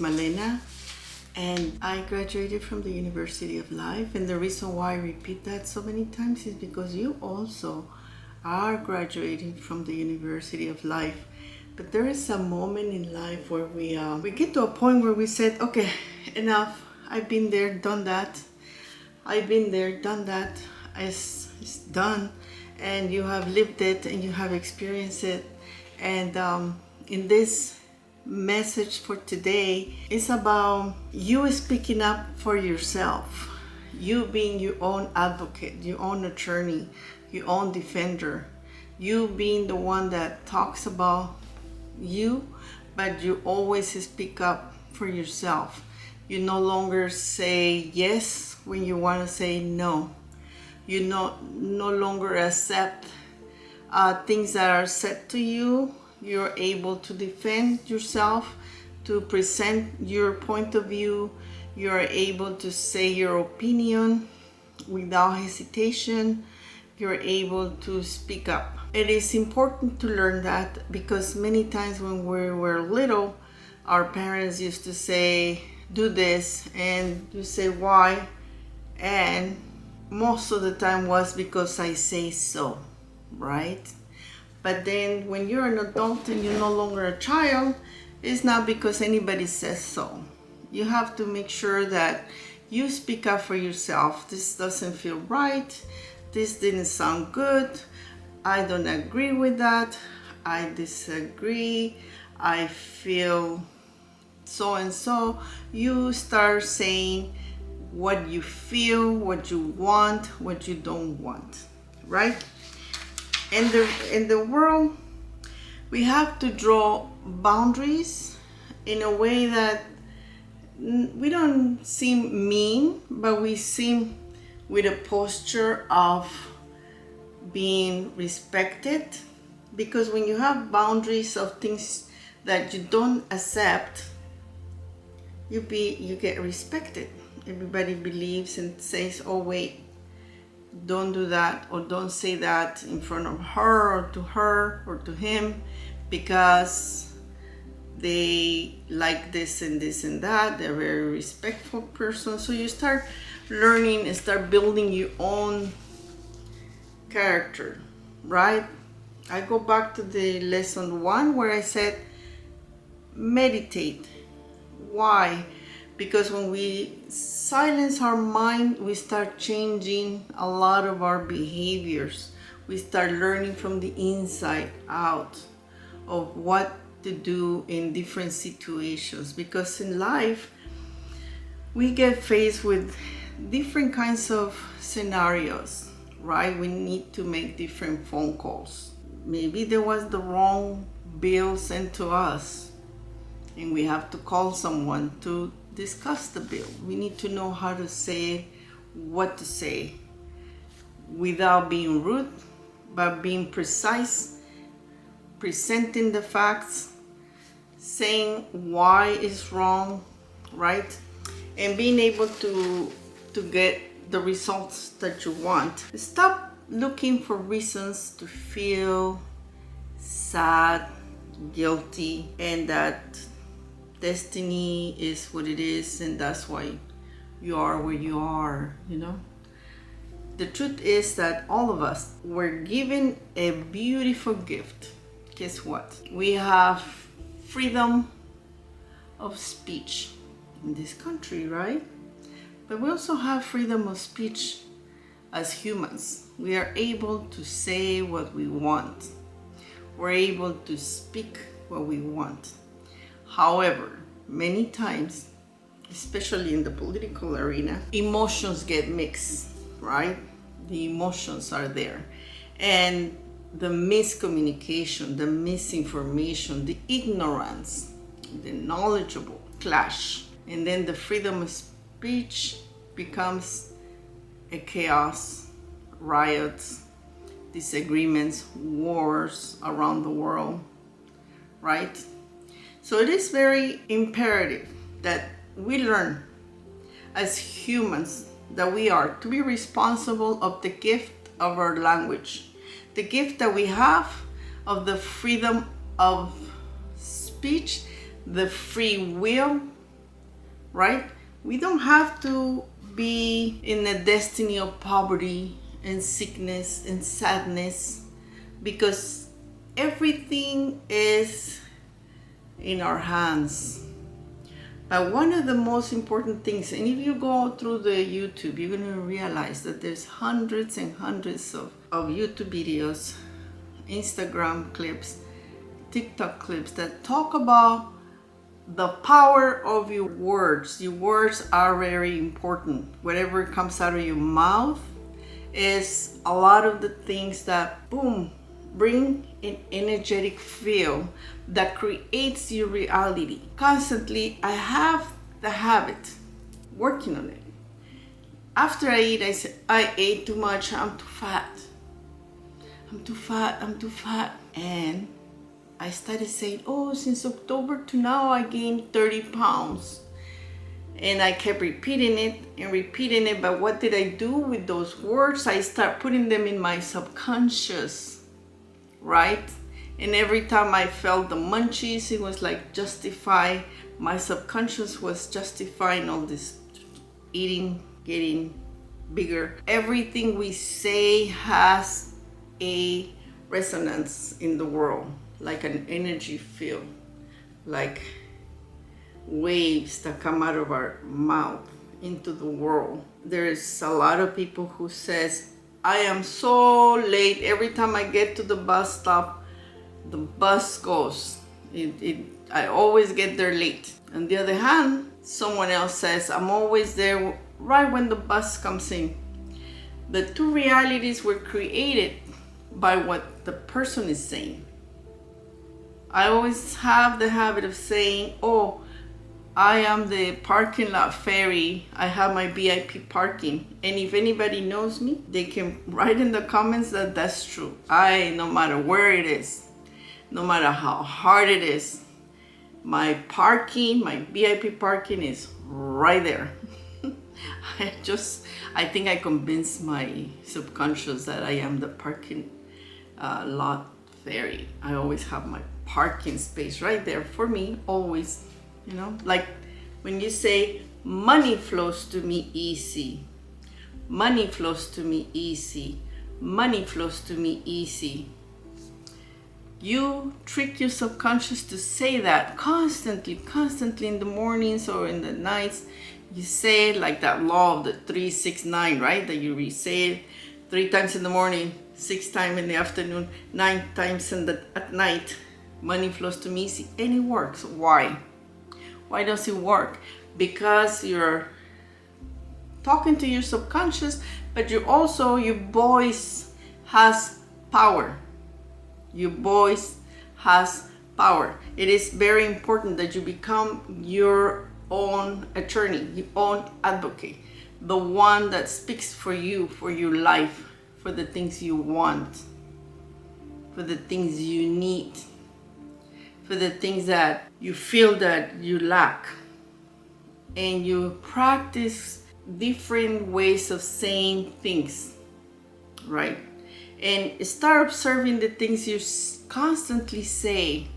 Malena, and I graduated from the University of Life. And the reason why I repeat that so many times is because you also are graduating from the University of Life. But there is a moment in life where we get to a point where we said, okay, enough. I've been there, done that. I've been there, done that. It's done, and you have lived it and you have experienced it. And in this message for today, it's about you speaking up for yourself, you being your own advocate, your own attorney, your own defender, you being the one that talks about you, but you always speak up for yourself. You no longer say yes when you want to say no. You no longer accept things that are said to you. You're able to defend yourself, to present your point of view. You're able to say your opinion without hesitation. You're able to speak up. It is important to learn that, because many times when we were little, our parents used to say, do this, and you say, why? And most of the time was because I say so, right? But then when you're an adult and you're no longer a child, it's not because anybody says so. You have to make sure that you speak up for yourself. This doesn't feel right. This didn't sound good. I don't agree with that. I disagree. I feel so and so. You start saying what you feel, what you want, what you don't want, right? In the world, we have to draw boundaries in a way that we don't seem mean, but we seem with a posture of being respected. Because when you have boundaries of things that you don't accept, you get respected. Everybody believes and says, oh wait, don't do that, or don't say that in front of her or to him, because they like this and this and that. They're a very respectful person. So you start learning and start building your own character, right? I go back to the lesson 1 where I said meditate. Why? Because when we silence our mind, we start changing a lot of our behaviors. We start learning from the inside out of what to do in different situations. Because in life, we get faced with different kinds of scenarios, right? We need to make different phone calls. Maybe there was the wrong bill sent to us, and we have to call someone to discuss the bill. We need to know how to say what to say without being rude, but being precise, presenting the facts, saying why it's wrong, right? And being able to get the results that you want. Stop looking for reasons to feel sad, guilty, and that destiny is what it is, and that's why you are where you are, you know? The truth is that all of us were given a beautiful gift. Guess what? We have freedom of speech in this country, right? But we also have freedom of speech as humans. We are able to say what we want. We're able to speak what we want. However, many times, especially in the political arena, emotions get mixed, right? The emotions are there. And the miscommunication, the misinformation, the ignorance, the knowledgeable clash. And then the freedom of speech becomes a chaos, riots, disagreements, wars around the world, right? So it is very imperative that we learn as humans that we are to be responsible of the gift of our language, the gift that we have of the freedom of speech, the free will right? We don't have to be in a destiny of poverty and sickness and sadness, because everything is in our hands. But one of the most important things, and if you go through the YouTube, you're going to realize that there's hundreds and hundreds of YouTube videos, Instagram clips, TikTok clips that talk about the power of your words. Your words are very important. Whatever comes out of your mouth is a lot of the things that, boom, bring an energetic field that creates your reality. Constantly, I have the habit working on it. After I eat, I say, I ate too much, I'm too fat. I'm too fat, I'm too fat. And I started saying, oh, since October to now, I gained 30 pounds. And I kept repeating it, but what did I do with those words? I start putting them in my subconscious, right? And every time I felt the munchies, it was like justify. My subconscious was justifying all this eating, getting bigger. Everything we say has a resonance in the world, like an energy field, like waves that come out of our mouth into the world. There's a lot of people who says, I am so late. Every time I get to the bus stop, the bus goes. I always get there late. On the other hand, someone else says, I'm always there right when the bus comes in. The two realities were created by what the person is saying. I always have the habit of saying, oh, I am the parking lot fairy. I have my VIP parking. And if anybody knows me, they can write in the comments that that's true. No matter where it is, no matter how hard it is, my parking, my VIP parking is right there. I think I convinced my subconscious that I am the parking lot fairy. I always have my parking space right there for me, always. You know, like when you say money flows to me easy, money flows to me easy, money flows to me easy. You trick your subconscious to say that constantly in the mornings or in the nights. You say it like that law of the 3-6-9, right? That you say it 3 times in the morning, 6 times in the afternoon, 9 times at night. Money flows to me easy, and it works. Why? Why does it work? Because you're talking to your subconscious, but your voice has power. Your voice has power. It is very important that you become your own attorney, your own advocate, the one that speaks for you, for your life, for the things you want, for the things you need, for the things that you feel that you lack. And you practice different ways of saying things, right? And start observing the things you constantly say.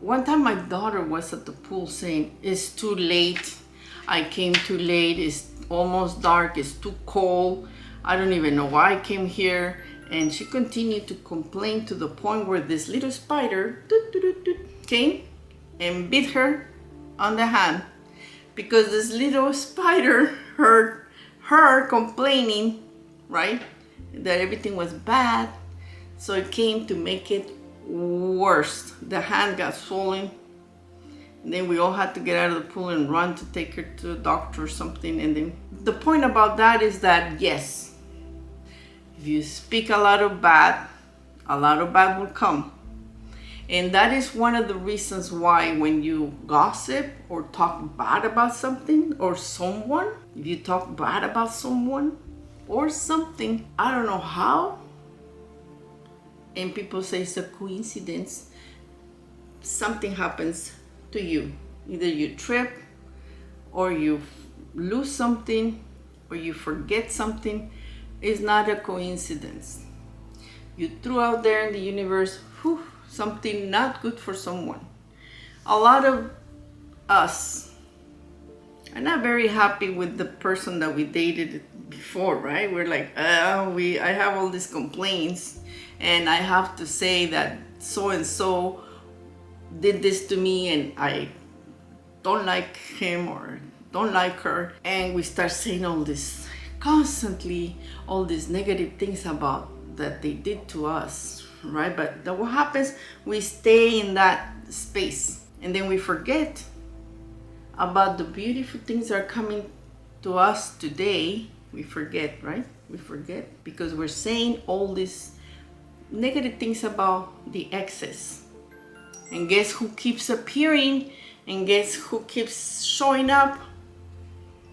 One time my daughter was at the pool saying, it's too late. I came too late. It's almost dark. It's too cold. I don't even know why I came here. And she continued to complain to the point where this little spider came and bit her on the hand, because this little spider heard her complaining, right? That everything was bad. So it came to make it worse. The hand got swollen. And then we all had to get out of the pool and run to take her to the doctor or something. And then the point about that is that, yes, if you speak a lot of bad will come. And that is one of the reasons why when you gossip or talk bad about something or someone, if you talk bad about someone or something, I don't know how, and people say it's a coincidence, something happens to you. Either you trip or you lose something or you forget something. It's not a coincidence. You threw out there in the universe something not good for someone. A lot of us are not very happy with the person that we dated before, right? We're like, I have all these complaints, and I have to say that so and so did this to me, and I don't like him or don't like her, and we start saying all this constantly, all these negative things about that they did to us, right? But what happens, we stay in that space, and then we forget about the beautiful things that are coming to us today. We forget, right? We forget because we're saying all these negative things about the exes. And guess who keeps appearing, and guess who keeps showing up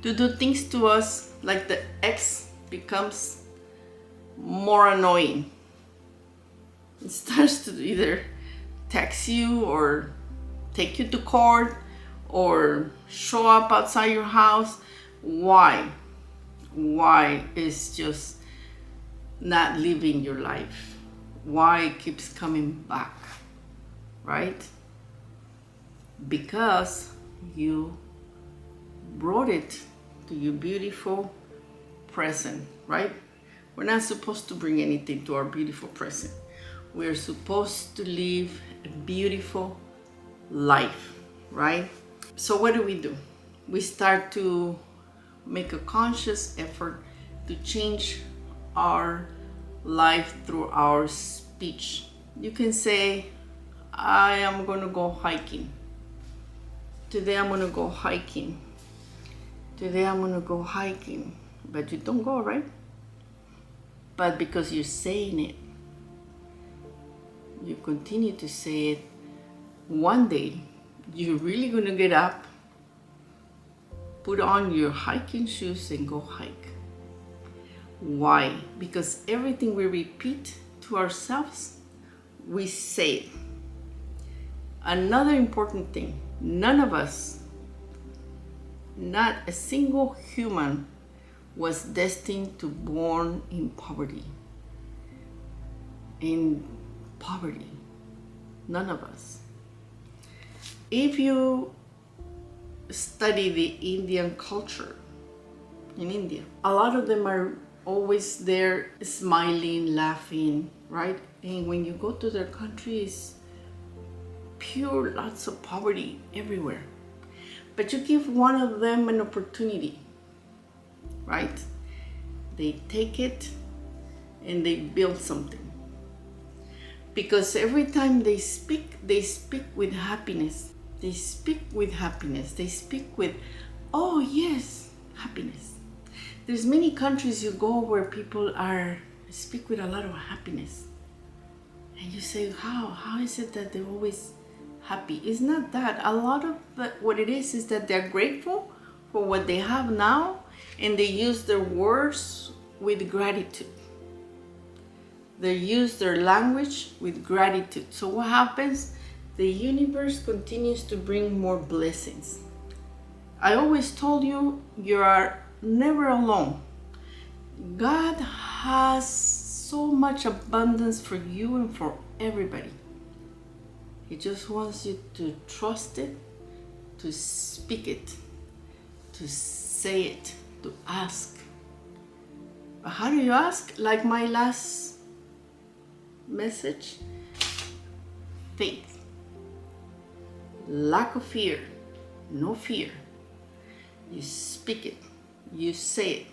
to do things to us? Like the ex becomes more annoying. It starts to either text you or take you to court or show up outside your house. Why is just not living your life? Why it keeps coming back, right? Because you brought it to your beautiful present, right? We're not supposed to bring anything to our beautiful present. We're supposed to live a beautiful life, right? So what do? We start to make a conscious effort to change our life through our speech. You can say, I am going to go hiking. Today I'm going to go hiking. Today I'm going to go hiking. But you don't go, right? But because you're saying it, you continue to say it, one day you're really going to get up, put on your hiking shoes, and go hike. Why? Because everything we repeat to ourselves, we say it. Another important thing, none of us, not a single human, was destined to born in poverty. In poverty. None of us. If you study the Indian culture in India, a lot of them are always there smiling, laughing, right? And when you go to their countries, pure lots of poverty everywhere. But you give one of them an opportunity, right? They take it and they build something. Because every time they speak with happiness. They speak with happiness. They speak with, oh yes, happiness. There's many countries you go where people speak with a lot of happiness. And you say, how is it that they're always happy? It's not that. A lot of what it is that they're grateful for what they have now, and they use their words with gratitude. They use their language with gratitude. So what happens? The universe continues to bring more blessings. I always told you, you are never alone. God has so much abundance for you and for everybody. He just wants you to trust it, to speak it, to say it, to ask. But how do you ask? Like my last message, faith. Lack of fear, no fear. You speak it, you say it.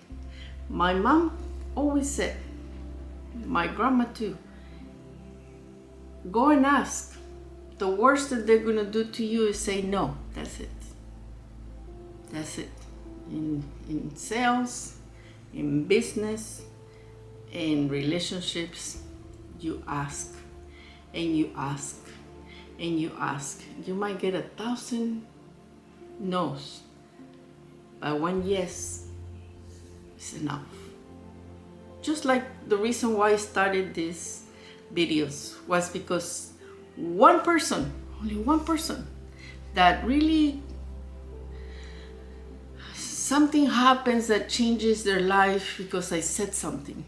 My mom always said, my grandma too, go and ask. The worst that they're going to do to you is say no. That's it. That's it. In sales, in business, in relationships, you ask and you ask and you ask. You might get 1,000 no's, but one yes is enough. Just like the reason why I started these videos was because one person, only one person, that really something happens that changes their life because I said something.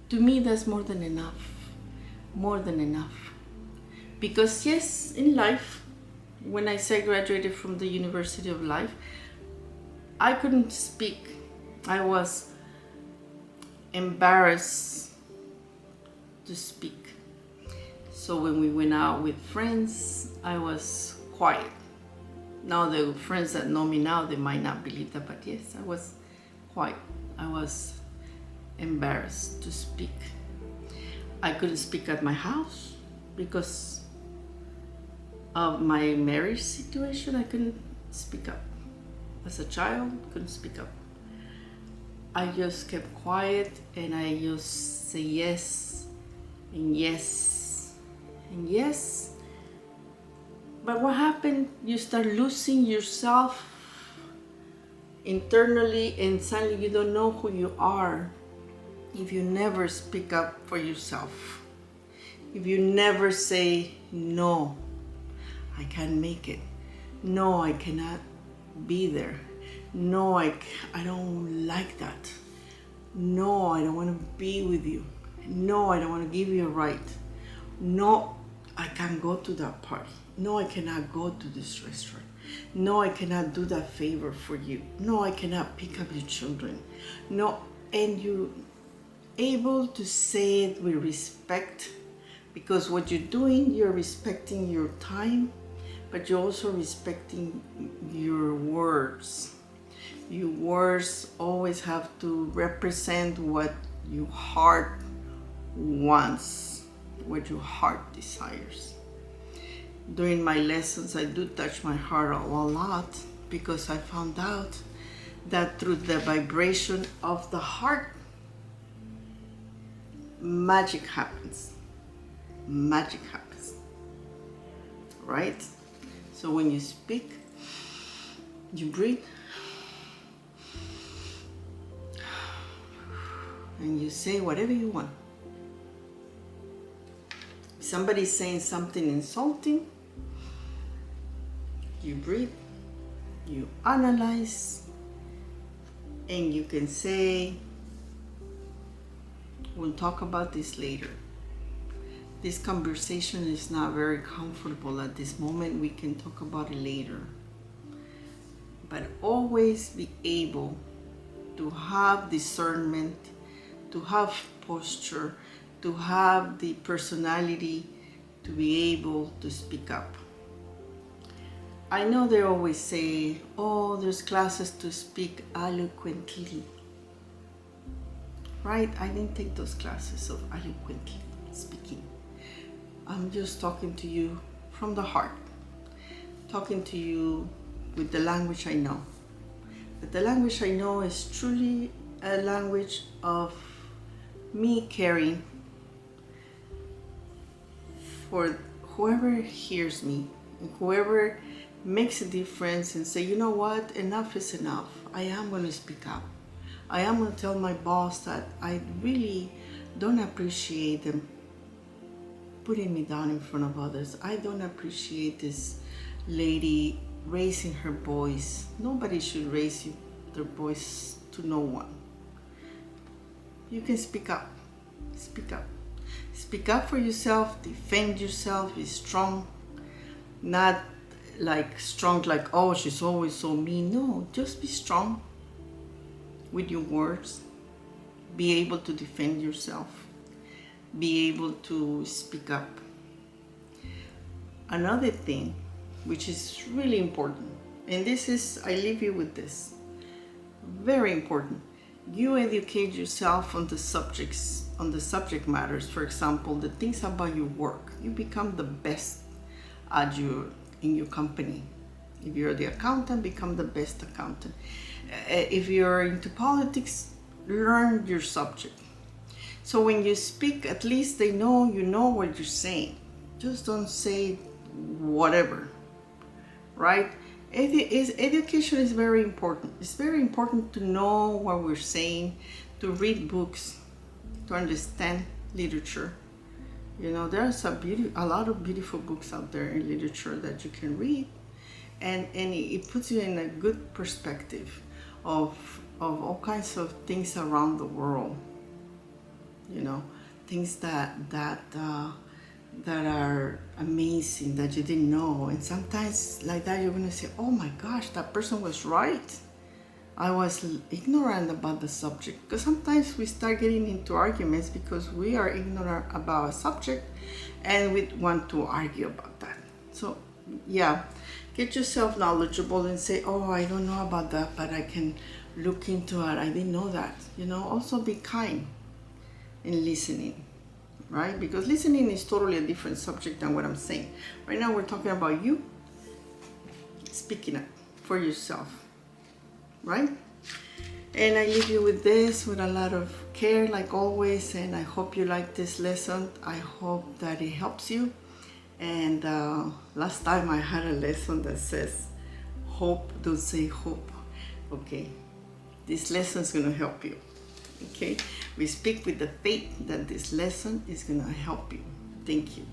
To me, that's more than enough. More than enough. Because yes, in life, when I say graduated from the University of Life, I couldn't speak. I was embarrassed to speak. So when we went out with friends, I was quiet. Now the friends that know me now, they might not believe that, but yes, I was quiet. I was embarrassed to speak. I couldn't speak at my house because of my marriage situation. I couldn't speak up. As a child, couldn't speak up. I just kept quiet and I just say yes and yes and yes. But what happened? You start losing yourself internally and suddenly you don't know who you are if you never speak up for yourself. If you never say, no, I can't make it. No, I cannot be there. No, I don't like that. No, I don't want to be with you. No, I don't want to give you a ride. No, I can't go to that party. No, I cannot go to this restaurant. No, I cannot do that favor for you. No, I cannot pick up your children. No, and you able to say it with respect, because what you're doing, you're respecting your time, but you're also respecting your words. Your words always have to represent what your heart wants, what your heart desires. During my lessons, I do touch my heart a lot because I found out that through the vibration of the heart, magic happens. Magic happens, right? So when you speak, you breathe and you say whatever you want. If somebody's saying something insulting, you breathe, you analyze, and you can say, we'll talk about this later. This conversation is not very comfortable at this moment. We can talk about it later. But always be able to have discernment, to have posture, to have the personality to be able to speak up. I know they always say, oh, there's classes to speak eloquently. Right? I didn't take those classes of eloquently speaking. I'm just talking to you from the heart, talking to you with the language I know. But the language I know is truly a language of me caring for whoever hears me and whoever makes a difference and say, you know what, enough is enough. I am going to speak up. I am going to tell my boss that I really don't appreciate them putting me down in front of others. I don't appreciate this lady raising her voice. Nobody should raise their voice to no one. You can speak up. Speak up. Speak up for yourself. Defend yourself. Be strong. Not like strong like, oh, she's always so mean. No, just be strong with your words. Be able to defend yourself. Be able to speak up. Another thing which is really important, and this is, I leave you with this, very important. You educate yourself on the subjects, on the subject matters. For example, the things about your work. You become the best at in your company. If you're the accountant, become the best accountant. If you're into politics, learn your subject. So when you speak, at least they know you know what you're saying. Just don't say whatever, right? Education is very important. It's very important to know what we're saying, to read books, to understand literature. You know, there's a lot of beautiful books out there in literature that you can read, and it puts you in a good perspective of all kinds of things around the world. You know, things that that are amazing that you didn't know. And sometimes like that, you're going to say, oh my gosh, that person was right. I was ignorant about the subject. Because sometimes we start getting into arguments because we are ignorant about a subject and we want to argue about that. So yeah, get yourself knowledgeable and say, oh, I don't know about that, but I can look into it. I didn't know that. Also be kind in listening, right? Because listening is totally a different subject than what I'm saying. Right now we're talking about you speaking up for yourself, right? And I leave you with this with a lot of care, like always, and I hope you like this lesson. I hope that it helps you. And last time I had a lesson that says, hope, don't say hope. Okay, this lesson is going to help you. Okay, we speak with the faith that this lesson is going to help you. Thank you.